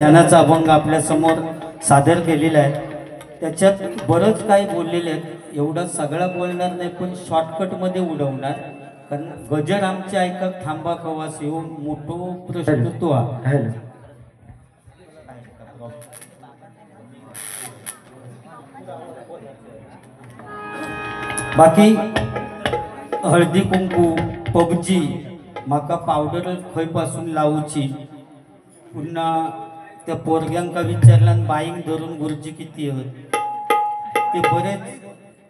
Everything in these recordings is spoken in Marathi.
ज्ञानाचा अभंग आपल्या समोर सादर केलेला आहे। त्याच्यात बरंच काही बोललेले आहेत, एवढा सगळा बोलणार नाही पण शॉर्टकटमध्ये उडवणार। कारण गजर आमचे ऐकत थांबा कवास येऊ मोठो प्रश्न तो आहे। बाकी हळदी कुंकू पबजी माका पावडर खयपासून लावूची, पुन्हा त्या पोरग्यांका विचारला बाईंग धरून गुरुजी किती आहेत ते बरेच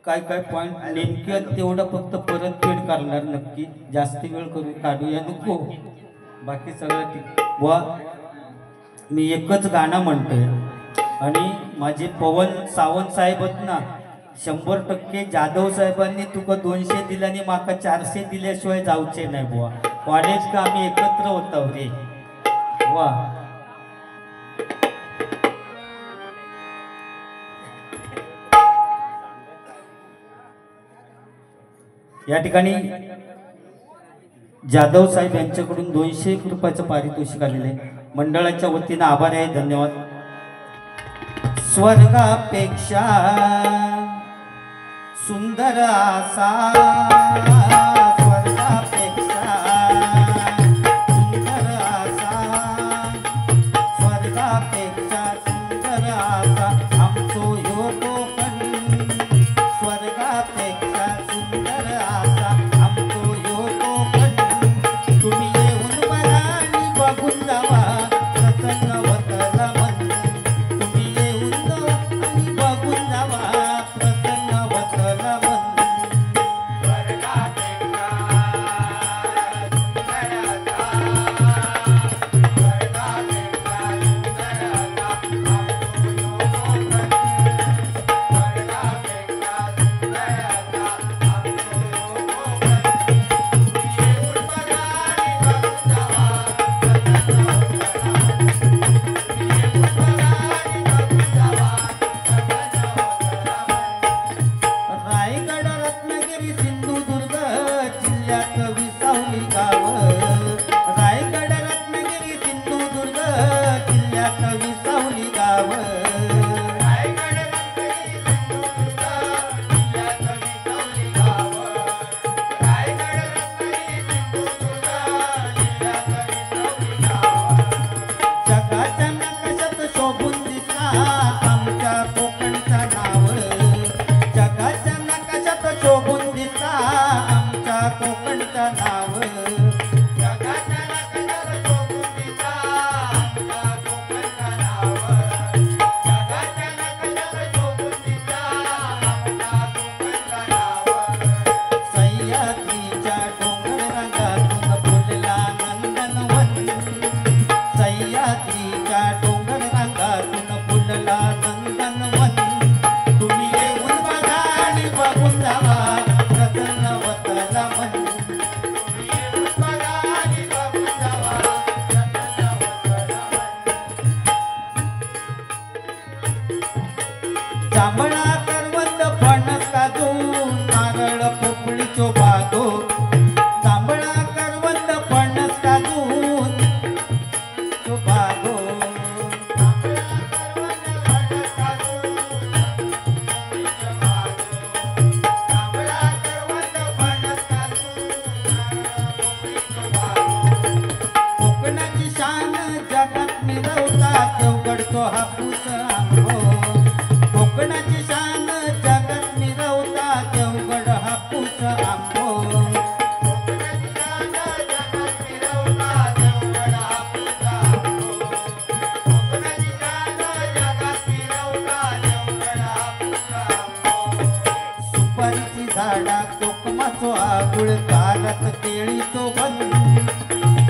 काय काय पॉइंट नेमके तेवढं फक्त परतफेड करणार, नक्की जास्त वेळ करू काढूया नको, बाकी सगळं ठीक बुवा। मी एकच गाणं म्हणतोय आणि माझे पवन सावंत साहेब आहेत ना, 100% जाधव साहेबांनी तुका 200 दिल्याने माका 400 दिल्याशिवाय जाऊचे नाही बुवा। कॉलेज का आम्ही एकत्र होतो रे बुवा। या ठिकाणी जाधव साहेब यांच्याकडून 201 रुपयाचं पारितोषिक आलेलं आहे, मंडळाच्या वतीनं आभार आहे, धन्यवाद। स्वर्गापेक्षा सुंदर आसा, स्वर्गापेक्षा सुंदर आसा, स्वर्गापेक्षा सुंदर आसा आमचो ह्यो कोकण, स्वर्गापेक्षा सुंदर आसा आमचो ह्यो कोकण। तुम्ही येऊन बघा आणि बघून जावा, प्रसन्न होतला मन। तुम्ही येऊन आणि बघून जावा, प्रसन्न होतला मन। रायगड रत्नागिरी सिंधुदुर्ग जिल्ह्यात विसावली गाव, रायगड रत्नागिरी सिंधुदुर्ग जिल्ह्यात विसावली गाव, रायगड रत्नागिरी सिंधुदुर्ग जिल्ह्यात विसावली गाव, रायगड रत्नागिरी सिंधुदुर्ग जिल्ह्यात विसावली गाव। जगाच्या नकाशात शोभून दिसता आमच्या कोकणचं नाव, जगाच्या नकाशात शोभून दिसता आमच्या कोकणचं नाव, जगाच्या नकाशात शोभून दिसता आमच्या कोकणचं नाव, जगाच्या नकाशात शोभून दिसता आमच्या कोकणचं नाव। सह्याद्रीच्या डोंगर रंगातून फुलला नंदनवन, सह्याद्रीच्या डोंगर रंगातून फुलला नंदनवन। तुम्ही येऊन बघा आणि बघून जावा, प्रसन्न होतला मन। तुम्ही येऊन बघा आणि बघून जावा, प्रसन्न होतला मन। जांभळा करवंद फणस काजू नारळ पोपळीचो बागो, जांभळा करवंद फणस काजू तो बागो, कोकणाची शान जगात मिरवता देवगडचो हापूस आंबो, कोकणाची शान जगात मिरवता देवगड हापूस आंबो, कोकणाची शान जगात मिरवता देवगड हापूस आंबो, कोकणाची शान जगात मिरवता देवगड हापूस आंबो। सुपारीची झाडा कोकमाचो आगुळ कारत केळीचो वन,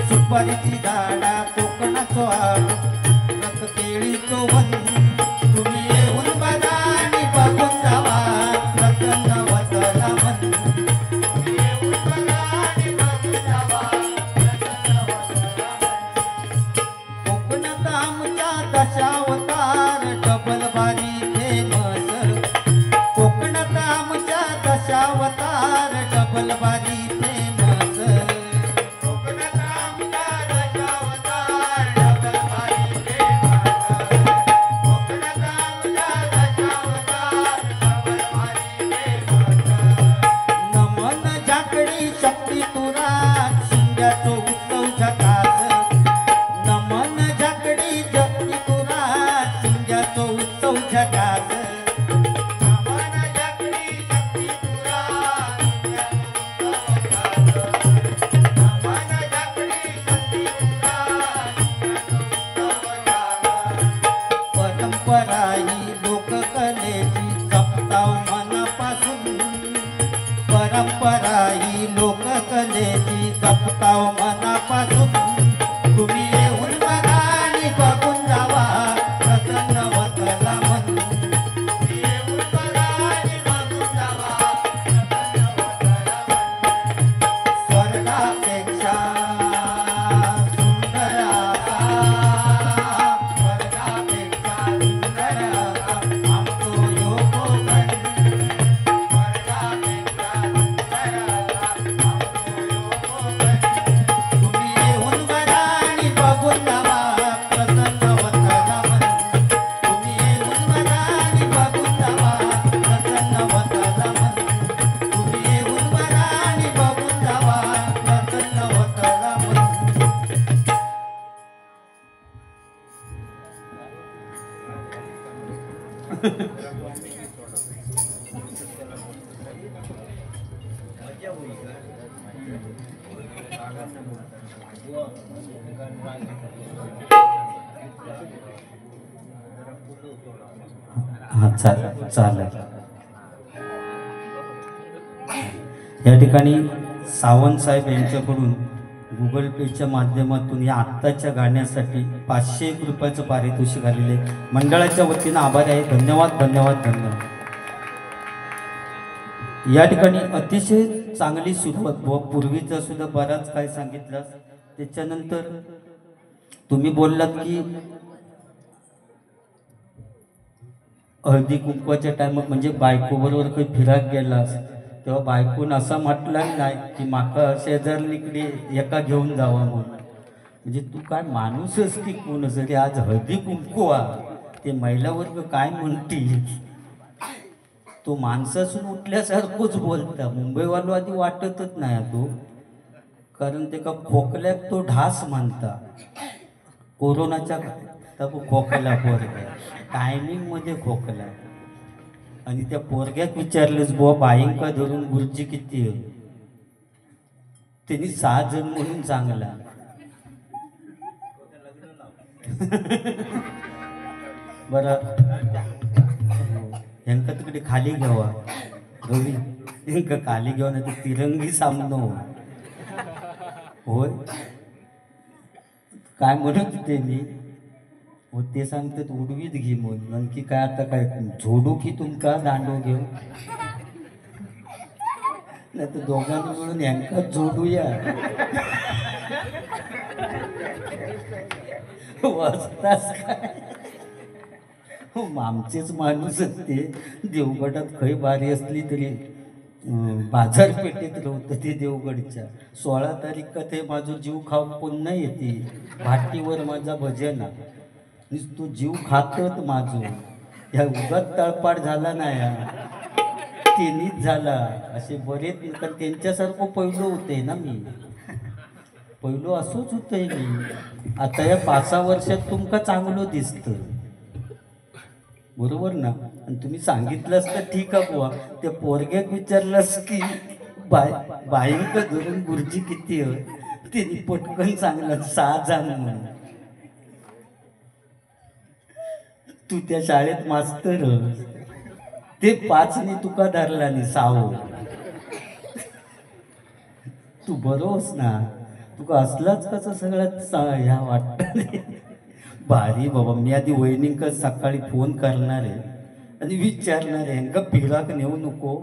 सुपारीची झाडा कोकणाचो आगुळ केळीचो वन। तुम्ही येऊन बघा आणि बघून जावा, प्रसन्न होतला मन। तुम्ही येऊन बघा आणि बघून जावा, प्रसन्न होतला मन। कोकणात आमच्या दशावतार डबल बारी फेमस, कोकणात आमच्या दशावतार डबल बारी फेमस, कोकणात आमच्या दशावतार डबल बारी फेमस। परंपरा ही लोककलेची जपताव मनापासून, परंपरा ही लोककलेची जपताव मनापासून. तुम्ही येऊन बघा आणि बघून जावा प्रसन्न वतला मन. तुम्ही येऊन बघा आणि बघून जावा प्रसन्न वतला मन. स्वर्गापेक्षा सुंदर असा, स्वर्गापेक्षा सुंदर असा आमचो ह्यो कोकण. स्वर्गापेक्षा सुंदर असा आमचो ह्यो कोकण. तुम्ही येऊन बघा आणि बघून जावा प्रसन्न वतला मन. तुम्ही येऊन बघा आणि बघून जावा प्रसन्न वतला मन. तुम्ही येऊन बघा आणि बघून जावा प्रसन्न वतला मन. हा चालेल. या ठिकाणी सावंत साहेब यांच्याकडून गुगल पेच्या माध्यमातून या आत्ताच्या गाण्यासाठी 501 रुपयाचं पारितोषिक आलेले मंडळाच्या वतीनं आभारी आहे. धन्यवाद धन्यवाद धन्यवाद. या ठिकाणी अतिशय चांगली सुरुवात व पूर्वीचं सुद्धा बराच काय सांगितलं. त्याच्यानंतर तुम्ही बोललात की हळदी कुंकवाच्या टायमात म्हणजे बायकोबरोबर काही फिराक गेलास तेव्हा बायकोन असा म्हटला नाही की माका शेजारलीकडे एका घेऊन जावा म्हणून. म्हणजे तू काय माणूसच की कोण जरी आज हळदी कुंकवा ते महिला वर्ग काय म्हणतील. तो माणसासून उठल्यासारखंच बोलता. मुंबईवालो आधी वाटतच नाही तो, कारण ते का खोकल्यात तो ढास म्हणता. कोरोनाच्या खोकला पोरग्या टायमिंगमध्ये खोकला. आणि त्या पोरग्यात विचारलंच बुवा बाईंका धरून गुरुजी किती आहे. त्यांनी 6 जण म्हणून चांगला. बरं यांका तिकडे खाली घ्यावा रवी, यांका खाली घेवा नाही तर तिरंगी सामनो होय. काय म्हणत त्यांनी हो ते सांगतात उडवीत घे म्हणून. आणखी काय आता काय झोडू की तुमका दांडो घेऊ नाही तर दोघांनी मिळून यांकाच जोडूया. वाचताच काय हो आमचेच माणूसच ते. देवगडात खै बारी असली तरी बाजारपेठेत होतं ते देवगडच्या. 16 तारीख का ते माझं जीव खाऊ पुन्हा येते भाटीवर माझा भजन. तो जीव खातत माझो ह्या उगाच तळपाट झाला नाही तिनीच झाला. असे बरेच तर त्यांच्यासारखं पहिलो होते ना मी. पहिलो असंच होतंय मी. आता या 5-6 वर्षात तुमका चांगलं दिसतं बरोबर ना. आणि तुम्ही सांगितलंस तर ठीक आहे बुवा. त्या पोरग्यात विचारलंस की बाईंक धरून गुरुजी किती आहे. तिने पटकन सांगलं 6 जण म्हणून. तू त्या शाळेत मास्तर ते 5नी तुका धरला नाही 6. तू बरोस ना. तुका असलाच कसं सगळ्यात ह्या वाटत भारी बाबा. मी आधी वहिनींक सकाळी फोन करणार आहे आणि विचारणार आहे ह्यांका फिराक नेऊ नको.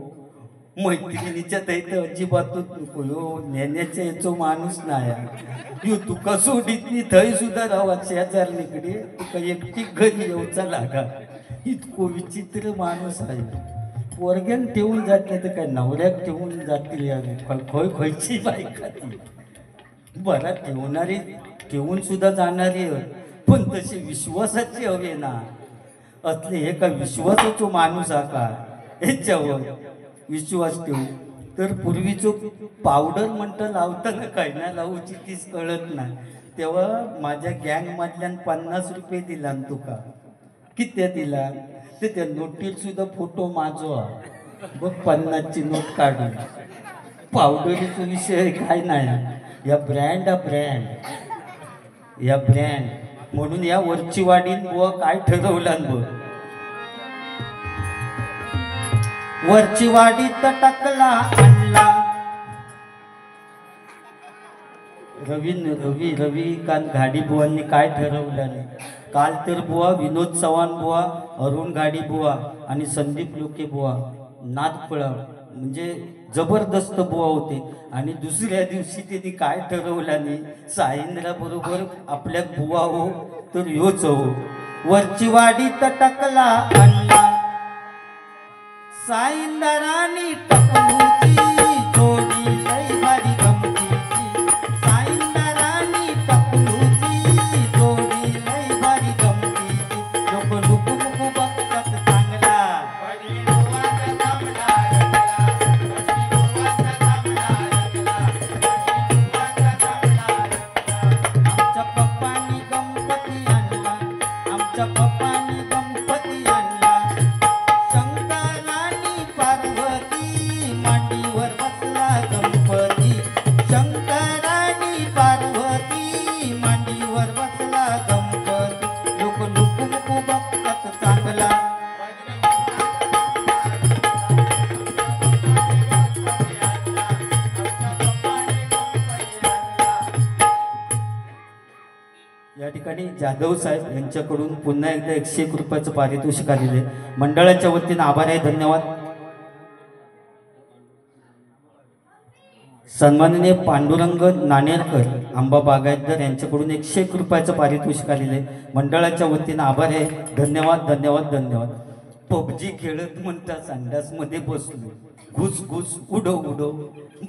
मैत्रिणीच्या तैत अजिबातच नको. यो नेण्याच्या याचो माणूस नाही. यो तुका सोडीत नाही थंय सुद्धा राहा शेजारलीकडे. तुका एकटी घरी येऊचा लागा. इतको विचित्र माणूस आहे. पोरग्यान ठेवून जात नाही तर काय नवऱ्याक ठेवून जातील. खय खयची बायका ती बरा ठेवणारी ठेवून सुद्धा जाणारी पण तसे विश्वासाचे हवे ना. असले हे का विश्वासाचो माणूस हा का ह्याच्यावर विश्वास ठेवू. तर पूर्वीचो पावडर म्हणता लावताना काय ना लावूची तीच कळत नाही. तेव्हा माझ्या गँगमधल्यान 50 रुपये दिला तुका. किती दिला ते त्या नोटीर सुद्धा फोटो माझो बघ. 50ची नोट काढून. पावडरीचा विषय काय नाही. या ब्रँड या ब्रँड म्हणून या वरची वाडीन बुवा काय ठरवलं बघ, वरची वाडीत टाकला आणला रवी काल घाडी बुवांनी काय ठरवलं नाही. काल तर बुवा विनोद चव्हाण बुवा, अरुण घाडी बुवा आणि संदीप लोके बुवा नादफळा म्हणजे जबरदस्त बुवा होते. आणि दुसऱ्या दिवशी त्यांनी काय ठरवलं नाही, साईंद्रा बरोबर आपल्या बुवा हो तर ह्योच हो. वरची वाडीत टाकला आणला साईंदरानी टकलूची जोडी लई भारी गमतीची. साईंदरानी टकलूची जोडी लई भारी गमतीची. लोक लुक लुक बघतात चांगला आमच्या पप्पानी गणपती आणला, आमच्या पप्पानी गणपती आणला. शंकरानी पार्वती मांडीवर बसला गणपती. शंकरानी पार्वती मांडीवर बसला गणपती. लोक लुक लुक बघतात चांगला या ठिकाणी जाधव साहेब यांच्याकडून पुन्हा एकदा 101 रुपयाचं पारितोषिक आलेले मंडळाच्या वतीने आभार आहे, धन्यवाद. सन्माननीय पांडुरंग नाणेरकर आंबा बागायतदार यांच्याकडून 101 रुपयाचं पारितोषिक आलेले मंडळाच्या वतीने आभार आहे, धन्यवाद धन्यवाद धन्यवाद. पबजी खेळत म्हणता संडास मध्ये बसलो, घुस घुस उडो उडो,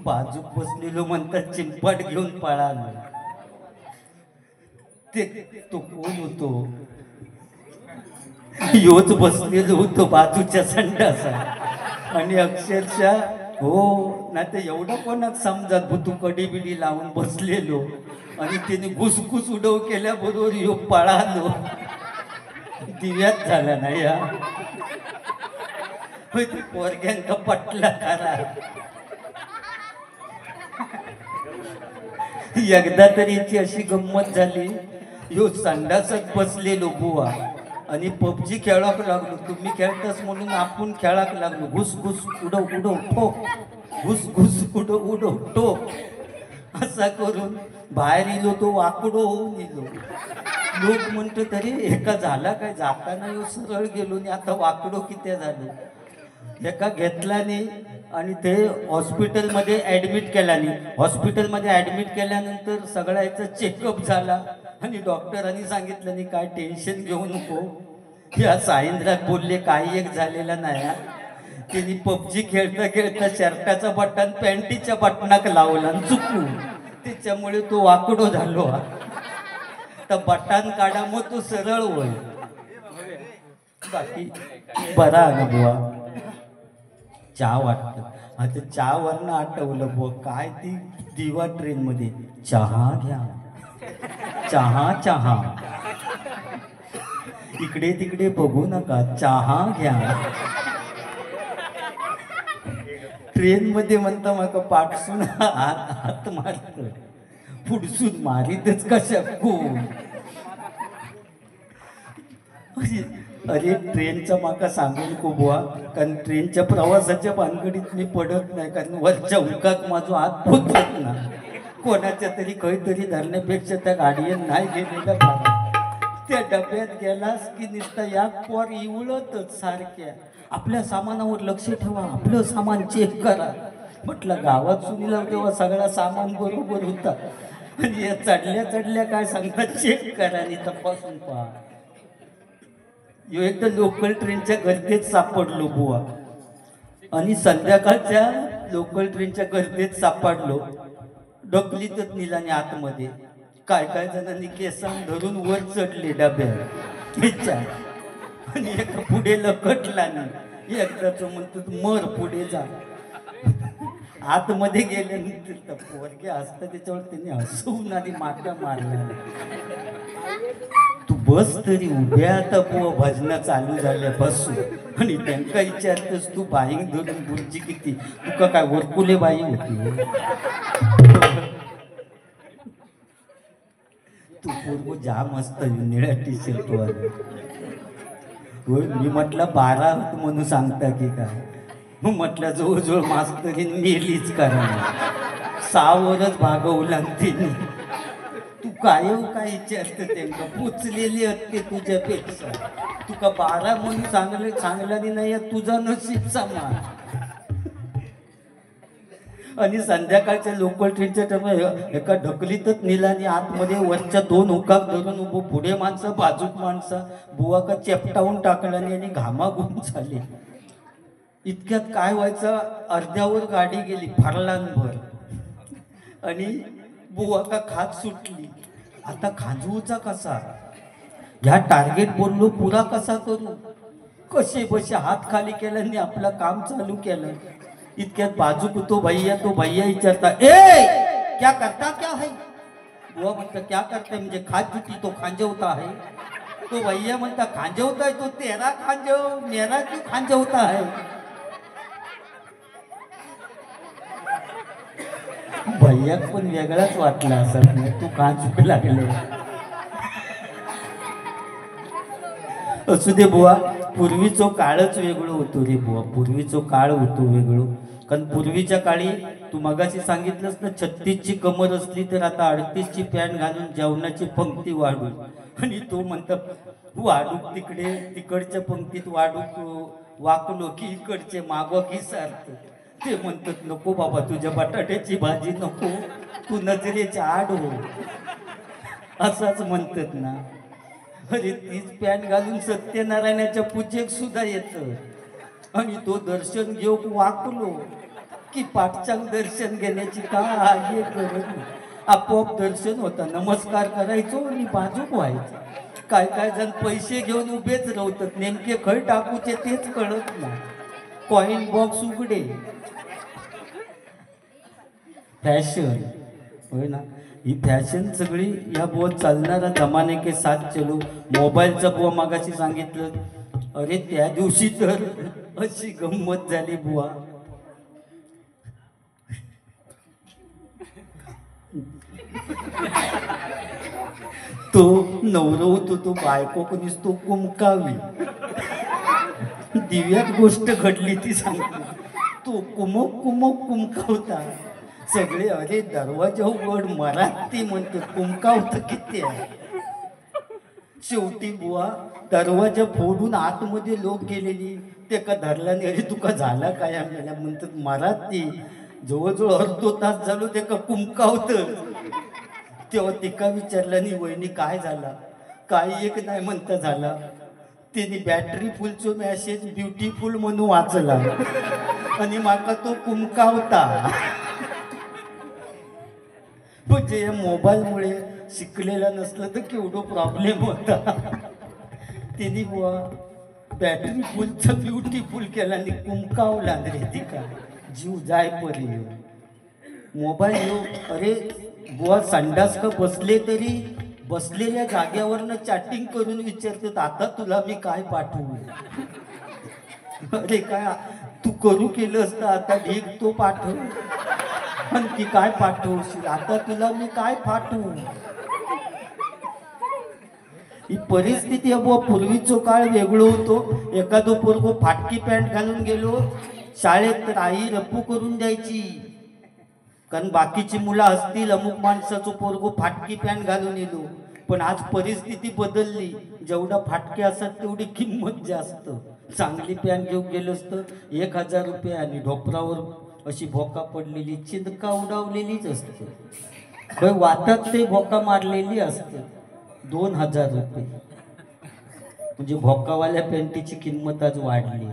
बाजूक बसलेलो म्हणतात चिंपाट घेऊन पळालो. ते तो कोण होतो, योच बसलेलो होतो बाजूच्या संडासा. आणि अक्षरशः हो ना ते एवढं कोणाक समजत भूतू कडी बिडी लावून बसलेलो आणि त्याने घुसघुस उडव केल्याबरोबर यो पळालो. दिव्यात झाला ना या पोरग्यांका पटला करा. एकदा तरी याची अशी गंमत झाली, यो संडासात बसलेलो बुवा आणि पबजी खेळाक लागलो. तुम्ही खेळतास म्हणून आपण खेळाक लागलो. घुस घुस उडव उडव ठोक, घुस घुस उडव उडव ठोक असा करून बाहेर इलो. तो वाकडो होऊन इलो. लोक म्हणतो तरी एका झाला काय, जाताना यो सरळ गेलो आणि आता वाकडो किती झालो. एका घेतल्याने आणि ते हॉस्पिटलमध्ये ॲडमिट केल्याने, हॉस्पिटलमध्ये ॲडमिट केल्यानंतर सगळा याचा चेकअप झाला आणि डॉक्टरांनी सांगितलं नाही काय टेन्शन घेऊ नको. या साईंद्रात बोलले काही एक झालेला नाही. त्यांनी पबजी खेळता खेळता शर्टाचा बटन पॅन्टीच्या बटनाक लावला चुकू, त्याच्यामुळे तो वाकडो झालो. तर बटन काढा मग तो सरळ होईल. बाकी बरा अनुभव. चहा वाटत आता चहावरनं आठवलं बुवा काय ती दिवा ट्रेन मध्ये चहा घ्या चहा चहा, इकडे तिकडे बघू नका चहा घ्या. ट्रेन मध्ये म्हणता मका पाठसून हात मारत पुढसून मारीतच कशा कोण. अरे ट्रेनचा माका सांगू नको बुवा, कारण ट्रेनच्या प्रवासाच्या भानगडीत मी पडत नाही, कारण वरच्या उंकात माझा हात पोचत ना. कोणाच्या तरी काहीतरी धरण्यापेक्षा त्या गाडीत नाही गेलेला बरा. त्या डब्यात गेलास की नुसता या पोर इवळतच सारख्या. आपल्या सामानावर लक्ष ठेवा, आपलं सामान चेक करा. म्हटलं गावात सुनीला तेव्हा सगळा सामान बरोबर होता आणि या चढल्या चढल्या काय सांगतात चेक करा आणि तपासून पहा. यो एकदा लोकल ट्रेनच्या गर्दीत सापडलो बुवा आणि संध्याकाळच्या लोकल ट्रेनच्या गर्दीत सापडलो. ढकलीतच निलाने आतमध्ये. काय काय जणांनी केसांना धरून वर चढले डब्यात आणि एका पुढे लकटला नाही. एकदाच म्हणतो मर पुढे जा. आतमध्ये गेल्यानंतर पोरगे असतं त्याच्यावर त्यांनी हसवून आणि माट्या मारल्या. तू बस तरी उभ्या आता बुवा भजनं चालू झाल्या बसू. आणि त्यांना विचारतस तू बाईक धरून गुरुजी किती, तुका काय वरकुले बाई होती. तू पोरगो जाम मस्त निळ्या टी शर्टवर. मी म्हटलं 12 म्हणून सांगता की काय. मग म्हटलं जवळजवळ मास्तरीन मेलीच करा 6 वरच भागवला तिने. तू काय विचारत त्यांना पुचलेली असते तुझ्यापेक्षा. तुका 12 म्हणून सांगला नाही तुझा नशीब समान. आणि संध्याकाळच्या लोकल ट्रेनच्या टाइम एका ढकलीतच नेला आणि आतमध्ये वरच्या 2 हुकाक धरून उभं पुढे माणसं बाजूक माणसं बुवा का चेपटावून टाकल्याने आणि घामाघूम झाले. इतक्यात काय व्हायचं अर्ध्यावर गाडी गेली फरलांभर आणि बुवा का खात सुटली. आता खाजवूचा कसा. ह्या टार्गेट बोललो पुरा कसा करू. कसे बसे हात खाली केल्याने आपलं काम चालू केलं. इतक्यात बाजू को तो भैया विचारता ए क्या करता क्या है. बुवा म्हणता क्या करता है म्हणजे खात जुटी तो खांजवता है. तो भैया म्हणता खांजवता है तो तेरा खांजव मेरा क्यों खांजवता है. भैया पण वेगळाच वाटला असं तू का चुक लागले. असू दे बुवा पूर्वीचो काळच वेगळो होतो रे बुवा. पूर्वीचो काळ होतो वेगळो. कारण पूर्वीच्या काळी तू मगाशी सांगितलंस ना 36ची कमर असली तर आता 38ची पॅन्ट घालून जेवणाची पंक्ती वाढू. आणि तो म्हणतात वाढूक तिकडे तिकडच्या पंक्तीत वाढूक वाकलो की इकडचे मागो की सारखं. ते म्हणतात नको बाबा तुझ्या बटाट्याची भाजी नको तू नजरेच्या आड हो असंच म्हणतात ना. अरे तीच पॅन्ट घालून सत्यनारायणाच्या पूजेक सुद्धा येतं. आणि तो दर्शन घेऊक वाकलो की पाठचांग दर्शन घेण्याची काय गरज. आपोआप दर्शन होता. नमस्कार करायचो आणि बाजूक व्हायचं. काय काय जण पैसे घेऊन उभेच राहतात. नेमके खय टाकूचे तेच कळत नाही. कॉइन बॉक्स उघडे फॅशन होय ना. ही फॅशन सगळी या बुवा चालणारा जमाने के साथ चलो. मोबाईलचा बुवा मागाशी सांगितलं. अरे त्या दिवशी तर अशी गंमत झाली बुवा. तो नवरो होतो तो बायको कोणीच तो कुमकावी. दिव्यात गोष्ट घडली ती सांगतो. तो कुमक कुमकावता. सगळे अरे दरवाजा उघड मराठी म्हणतो कुमकावतं किती आहे. शेवटी बुवा दरवाजा फोडून आतमध्ये लोक गेलेली. ते का धरल्याने अरे तुका झाला काय आम्हाला म्हणतात मराठी. जवळजवळ अर्धो तास झालो ते का कुमकावतं. तेव्हा तिका विचारलं नाही वहिनी काय झाला. काही एक नाही म्हणता झाला. तिने बॅटरी फुलचो मॅसेज ब्युटिफुल म्हणून वाचला आणि माका तो कुमकावता. म्हणजे या मोबाईलमुळे शिकलेला नसलं तर केवढं प्रॉब्लेम होता. तिने बुवा बॅटरी फुलचं ब्युटिफुल केला आणि कुमकावला रे तिका. जीव जाय परी मोबाईल येऊ. अरे बुवा संडास का बसले तरी बसलेल्या जाग्यावरनं चॅटिंग करून विचारतात आता तुला मी काय पाठवू. अरे काय तू करू केलं असतं आता ढीक तो पाठव. पण ती काय पाठवशील आता तुला मी काय पाठवू. ही परिस्थिती बुवा पूर्वीचो काळ वेगळो होतो. एखादो पोरगो फाटकी पॅन्ट घालून गेलो शाळेत तर आई रप्पू करून द्यायची. कारण बाकीची मुलं असतील अमुक माणसाचं पोरगो फाटकी पॅन्ट घालून येलो. पण आज परिस्थिती बदलली. जेवढा फाटके असतात तेवढी किंमत जास्त. चांगली पॅन्ट घेऊन गेलो असतं 1000 रुपये आणि ढोपरावर अशी भोका पडलेली चिंदका उडावलेलीच असते. काही वातात ते भोका मारलेली असते 2000 रुपये. म्हणजे भोकावाल्या पॅन्टीची किंमत आज वाढली.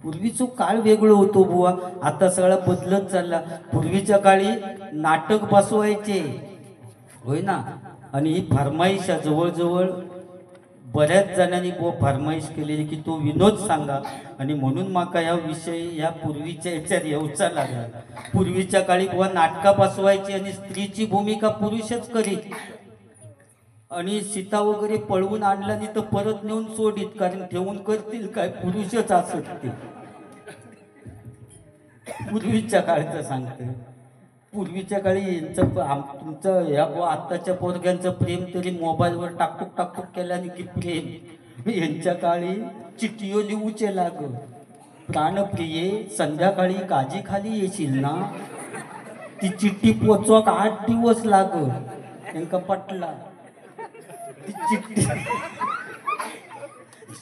पूर्वीचा काळ वेगळं होतो बुवा. आता सगळा बदलत चालला. पूर्वीच्या काळी नाटक बसवायचे होय ना. आणि ही फरमाईश जवळजवळ बऱ्याच जणांनी बुवा फरमाईश केलेली की तो विनोद सांगा. आणि म्हणून माका या विषय या पूर्वीच्या याच्यात येऊचा लागला. पूर्वीच्या काळी बुवा नाटका बसवायची आणि स्त्रीची भूमिका पुरुषच करीत. आणि सीता वगैरे पळवून आणला नाही तर परत नेऊन सोडीत. कारण ठेवून करतील काय पुरुषच असत ते. पूर्वीच्या काळचं सांगते. पूर्वीच्या काळी तुमचं या आत्ताच्या पोरग्यांचं प्रेम तरी मोबाईलवर टाकटूक टाकटूक केल्याने की प्रेम, यांच्या काळी चिठ्ठीओ लिहूचे लाग. प्राणप्रिये संध्याकाळी काजी खाली येशील ना, ती चिठ्ठी पोचवाक 8 दिवस लाग. यांका पटला ती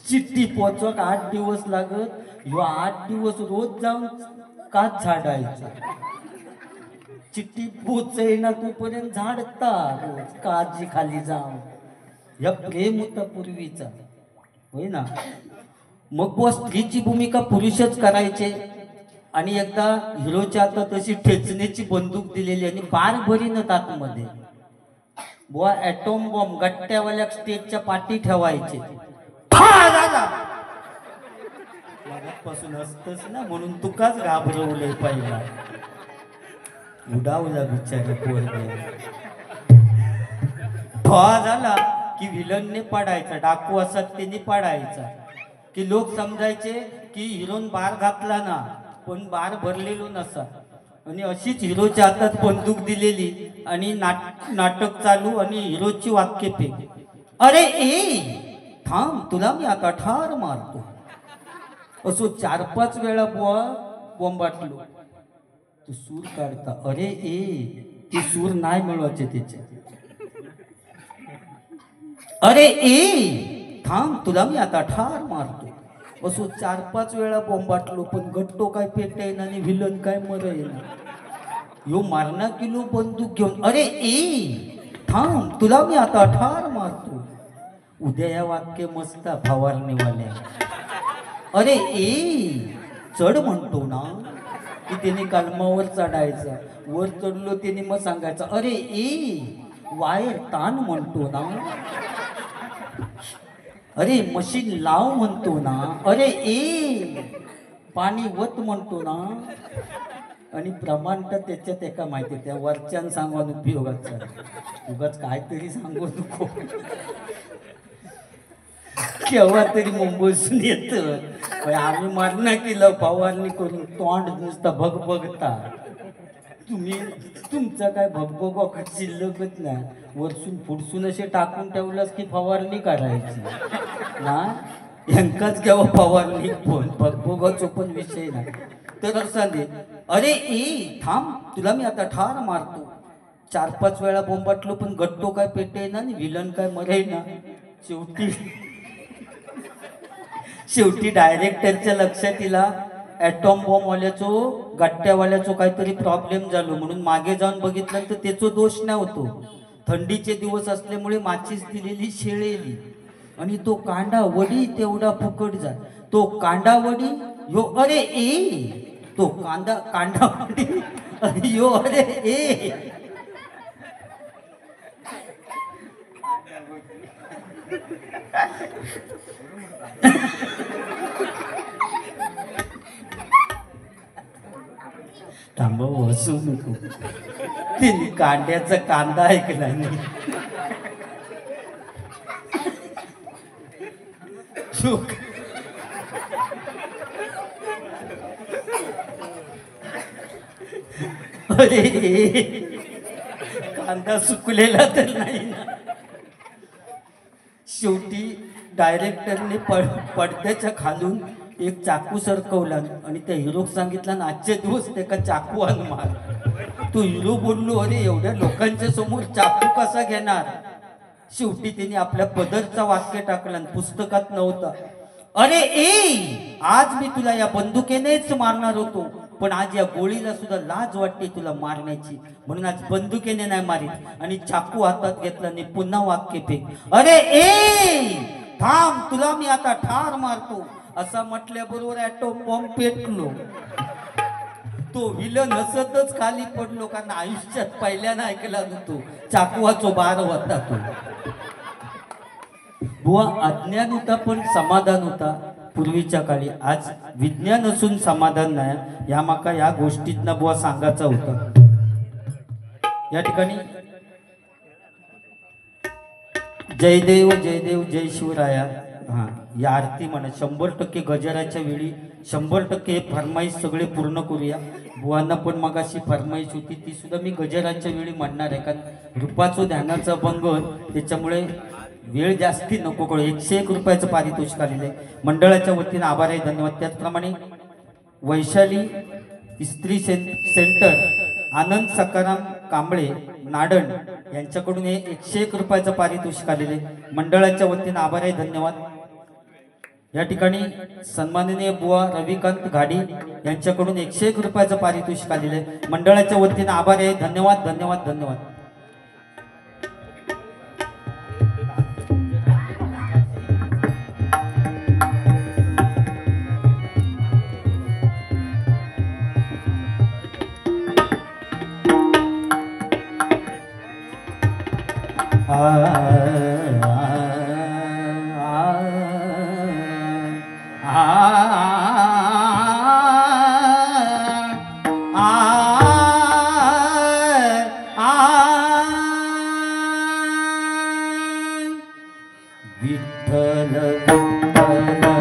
चिठ्ठी पोचवाक 8 दिवस लागत. ह्यो 8 दिवस रोज जाऊन काच झाडायचा. चिठ्ठी पोचेना तोपर्यंत झाडता रोज काजी खाली जाऊन. या प्रेम होता पूर्वीचा, होय ना. मग बुवा स्त्रीची भूमिका पुरुषच करायचे. आणि एकदा हिरोच्या आता तशी ठेचण्याची बंदूक दिलेली आणि बार भरीनच आतमध्ये बुवा ॲटॉम बॉम्ब गट्ट्यावाल्या स्टेजच्या पाठी ठेवायचे. मगापासून असतच ना, म्हणून तुकाच घाबरवलंय पहिला. उडावला बिचारा पोरगे. झाला की विलनने पाडायचा, डाकू असत त्यांनी पाडायचा. की लोक समजायचे की हिरोन बार घातला ना, पण बार भरलेलो नसा. आणि अशीच हिरोच्या हातात बंदूक दिलेली आणि नाटक चालू आणि हिरोची वाक्य फेक. अरे ए थांब, तुला मी आता ठार मारतो. असो 4-5 वेळा बुवा बोंबाटलो. तू सूर काढता. अरे ए ते सूर नाही मिळवायचे त्याचे. अरे ए थांब, तुला मी आता ठार मारतो. असो 4-5 वेळा बोंबाटलो, पण गट्टो काय पेटेन आणि विलन काय मरेन. यो मारणा किलो बंदूक घेऊन. अरे ए थांब, तुला मी आता ठार मारतो. उद्या या वाक्य मस्त फवारणीवाल्या. अरे ए चढ म्हणतो ना, की त्याने कलमावर चढायचं. वर चढलो त्याने मग सांगायचं अरे ए वायर ताण म्हणतो ना, अरे मशीन लाव म्हणतो ना, अरे ए पाणी वत म्हणतो ना. आणि प्रमाण तर त्याच्यात एका माहिती, त्या वरच्यान सांगून उपयोगाचा. उगाच काहीतरी सांगू नको. केव्हा तरी मुंबईसून येतं आम्ही मारणा केलं फवारणी करून तोंड नुसतं भगभगता. तुम्ही तुमचा काय भगभग शिल्लकच नाही. वरसून फुडसून असे टाकून ठेवलंस की फवारणी करायची ना. यांकाच केव्हा फवारणी पण भगभगाचा पण विषय नाही. तर असं दे. अरे ए थांब, तुला मी आता ठार मारतो. 4-5 वेळा बोंबाटलो, पण गट्टो काय पेटे ना आणि विलन काय मरे ना. शेवटी डायरेक्टरच्या लक्षात येला ॲटॉम बॉम्बवाल्याचो गट्ट्यावाल्याचो काहीतरी प्रॉब्लेम झालो. म्हणून मागे जाऊन बघितलं तर त्याचो दोष नव्हतो. थंडीचे दिवस असल्यामुळे माचीस दिलेली शेळेली आणि तो कांडा वडी तेवढा फुकट जा. तो कांडा वडी यो अरे ए, तो कांडा वडी यो अरे ए. थांबव हसू नको. तिने कांद्याचा कांदा ऐकला नाही. अरे कांदा सुकलेला तर नाही ना. शेवटी डायरेक्टरने पडद्याच्या खालून एक चाकू सरकवला आणि त्या हिरोक सांगितलं ना आजचे दिवस त्याका चाकू आण मार. तो हिरो बोललो अरे एवढ्या लोकांच्या समोर चाकू कसा घेणार. शेवटी त्याने आपल्या पदरचा वाक्य टाकला आणि पुस्तकात नव्हता. अरे ए आज मी तुला या बंदुकीनेच मारणार होतो, पण आज या गोळीला सुद्धा लाज वाटते तुला मारण्याची, म्हणून आज बंदुकीने नाही मारित. आणि चाकू हातात घेतला आणि पुन्हा वाक्य फेक. अरे ए थांब, तुला मी आता ठार मारतो. असा म्हटल्याबरोबर ॲटॉम बॉम्ब पेटलो. तो विलन हसतच खाली पडलो, कारण आयुष्यात पहिल्यानं ऐकला नव्हतो चाकवाचो बार होता तो. बुवा अज्ञान होता पण समाधान होता पूर्वीच्या काळी. आज विज्ञान असून समाधान नाही. या माका या गोष्टीतनं बुवा सांगायचा होता. या ठिकाणी जय देव जय देव जय शिवराया. हा या आरती म्हणा 100% गजराच्या वेळी 100% फरमाईश सगळे पूर्ण करूया. बुवांना पण मगाशी फरमाईश होती ती सुद्धा मी गजराच्या वेळी म्हणणार आहे, कारण रूपाचं ध्यानाचा भंग त्याच्यामुळे वेळ जास्ती नको करू. 101 रुपयाचं पारितोषिक आलेलं आहे. मंडळाच्या वतीने आभार आहे, धन्यवाद. त्याचप्रमाणे वैशाली इस्त्री सेंटर आनंद सकाराम कांबळे नाडण यांच्याकडून हे 101 रुपयाचं पारितोषिक आलेले मंडळाच्या वतीने आभार आहे, धन्यवाद. या ठिकाणी सन्माननीय बुवा रविकांत घाडी यांच्याकडून 101 रुपयाचं पारितोषिक आलेलं आहे. मंडळाच्या वतीने आभार आहे, धन्यवाद धन्यवाद धन्यवाद. विठ्ठल विठ्ठल